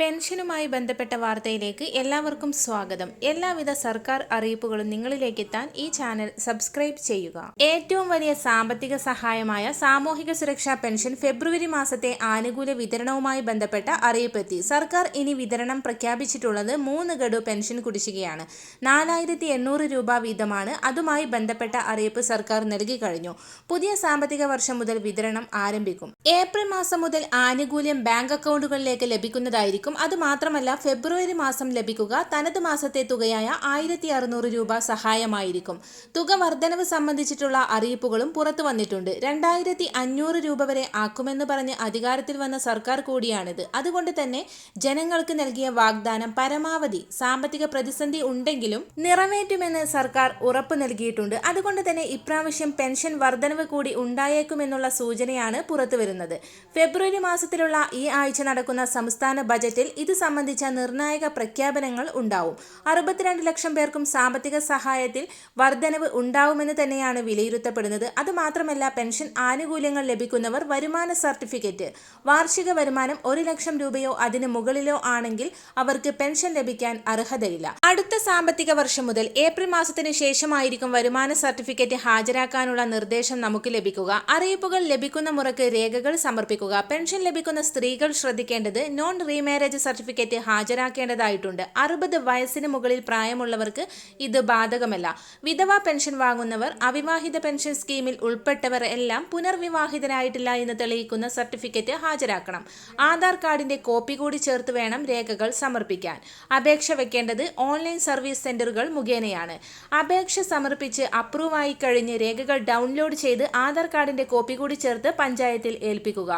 പെൻഷനുമായി ബന്ധപ്പെട്ട വാർത്തയിലേക്ക് എല്ലാവർക്കും സ്വാഗതം. എല്ലാവിധ സർക്കാർ അറിയിപ്പുകളും നിങ്ങളിലേക്ക് എത്താൻ ഈ ചാനൽ സബ്സ്ക്രൈബ് ചെയ്യുക. ഏറ്റവും വലിയ സാമ്പത്തിക സഹായമായ സാമൂഹിക സുരക്ഷാ പെൻഷൻ ഫെബ്രുവരി മാസത്തെ ആനുകൂല്യ വിതരണവുമായി ബന്ധപ്പെട്ട അറിയിപ്പെത്തി. സർക്കാർ ഇനി വിതരണം പ്രഖ്യാപിച്ചിട്ടുള്ളത് 3 ഗഡു പെൻഷൻ കുടിശ്ശികയാണ്. 4800 രൂപ വീതമാണ്. അതുമായി ബന്ധപ്പെട്ട അറിയിപ്പ് സർക്കാർ നൽകി കഴിഞ്ഞു. പുതിയ സാമ്പത്തിക വർഷം മുതൽ വിതരണം ആരംഭിക്കും. ഏപ്രിൽ മാസം മുതൽ ആനുകൂല്യം ബാങ്ക് അക്കൗണ്ടുകളിലേക്ക് ലഭിക്കുന്നതായിരിക്കും. അതുമാത്രമല്ല, ഫെബ്രുവരി മാസം ലഭിക്കുക തനത് മാസത്തെ തുകയായ 1600 രൂപ സഹായമായിരിക്കും. തുക വർധനവ് സംബന്ധിച്ചിട്ടുള്ള അറിയിപ്പുകളും പുറത്തു വന്നിട്ടുണ്ട്. 2500 രൂപ വരെ ആക്കുമെന്ന് പറഞ്ഞ് അധികാരത്തിൽ വന്ന സർക്കാർ കൂടിയാണിത്. അതുകൊണ്ട് തന്നെ ജനങ്ങൾക്ക് നൽകിയ വാഗ്ദാനം പരമാവധി സാമ്പത്തിക പ്രതിസന്ധി ഉണ്ടെങ്കിലും നിറവേറ്റുമെന്ന് സർക്കാർ ഉറപ്പ് നൽകിയിട്ടുണ്ട്. അതുകൊണ്ട് തന്നെ ഇപ്രാവശ്യം പെൻഷൻ വർധനവ് കൂടി ഉണ്ടായേക്കുമെന്നുള്ള സൂചനയാണ് പുറത്തുവരുന്നത്. ഫെബ്രുവരി മാസത്തിലുള്ള ഈ ആഴ്ച നടക്കുന്ന സംസ്ഥാന ബജറ്റിൽ ഇത് സംബന്ധിച്ച നിർണായക പ്രഖ്യാപനങ്ങൾ ഉണ്ടാവും. 62 ലക്ഷം പേർക്കും സാമ്പത്തിക സഹായത്തിൽ വർധനവ് ഉണ്ടാവുമെന്ന് തന്നെയാണ് വിലയിരുത്തപ്പെടുന്നത്. അതുമാത്രമല്ല, പെൻഷൻ ആനുകൂല്യങ്ങൾ ലഭിക്കുന്നവർ വരുമാന സർട്ടിഫിക്കറ്റ്, വാർഷിക വരുമാനം 1 ലക്ഷം രൂപയോ അതിന് മുകളിലോ ആണെങ്കിൽ അവർക്ക് പെൻഷൻ ലഭിക്കാൻ അർഹതയില്ല. അടുത്ത സാമ്പത്തിക വർഷം മുതൽ ഏപ്രിൽ മാസത്തിന് ശേഷമായിരിക്കും വരുമാന സർട്ടിഫിക്കറ്റ് ഹാജരാക്കാനുള്ള നിർദ്ദേശം നമുക്ക് ലഭിക്കുക. അറിയിപ്പുകൾ ലഭിക്കുന്ന മുറയ്ക്ക് രേഖകൾ സമർപ്പിക്കുക. പെൻഷൻ ലഭിക്കുന്ന സ്ത്രീകൾ ശ്രദ്ധിക്കേണ്ടത് നോൺ റീമാരേജ് സർട്ടിഫിക്കറ്റ് ഹാജരാക്കേണ്ടതായിട്ടുണ്ട്. 60 വയസ്സിന് മുകളിൽ പ്രായമുള്ളവർക്ക് ഇത് ബാധകമല്ല. വിധവാ പെൻഷൻ വാങ്ങുന്നവർ, അവിവാഹിത പെൻഷൻ സ്കീമിൽ ഉൾപ്പെട്ടവർ എല്ലാം പുനർവിവാഹിതരായിട്ടില്ല എന്ന് തെളിയിക്കുന്ന സർട്ടിഫിക്കറ്റ് ഹാജരാക്കണം. ആധാർ കാർഡിന്റെ കോപ്പി കൂടി ചേർത്ത് വേണം രേഖകൾ സമർപ്പിക്കാൻ. അപേക്ഷ വെക്കേണ്ടത് ഓൺലൈൻ സർവീസ് സെന്ററുകൾ മുഖേനയാണ്. അപേക്ഷ സമർപ്പിച്ച് അപ്രൂവ് ആയി കഴിഞ്ഞ് രേഖകൾ ഡൗൺലോഡ് ചെയ്ത് ആധാർ കാർഡിന്റെ കോപ്പി കൂടി ചേർത്ത് പഞ്ചായത്തിൽ ഏൽപ്പിക്കുക.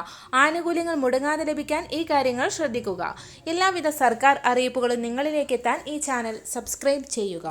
ആനുകൂല്യങ്ങൾ മുടങ്ങാതെ ലഭിക്കാൻ ഈ കാര്യങ്ങൾ ശ്രദ്ധിക്കുക. എല്ലാവിധ സർക്കാർ അറിയിപ്പുകളും നിങ്ങളിലേക്ക് എത്താൻ ഈ ചാനൽ സബ്സ്ക്രൈബ് ചെയ്യുക.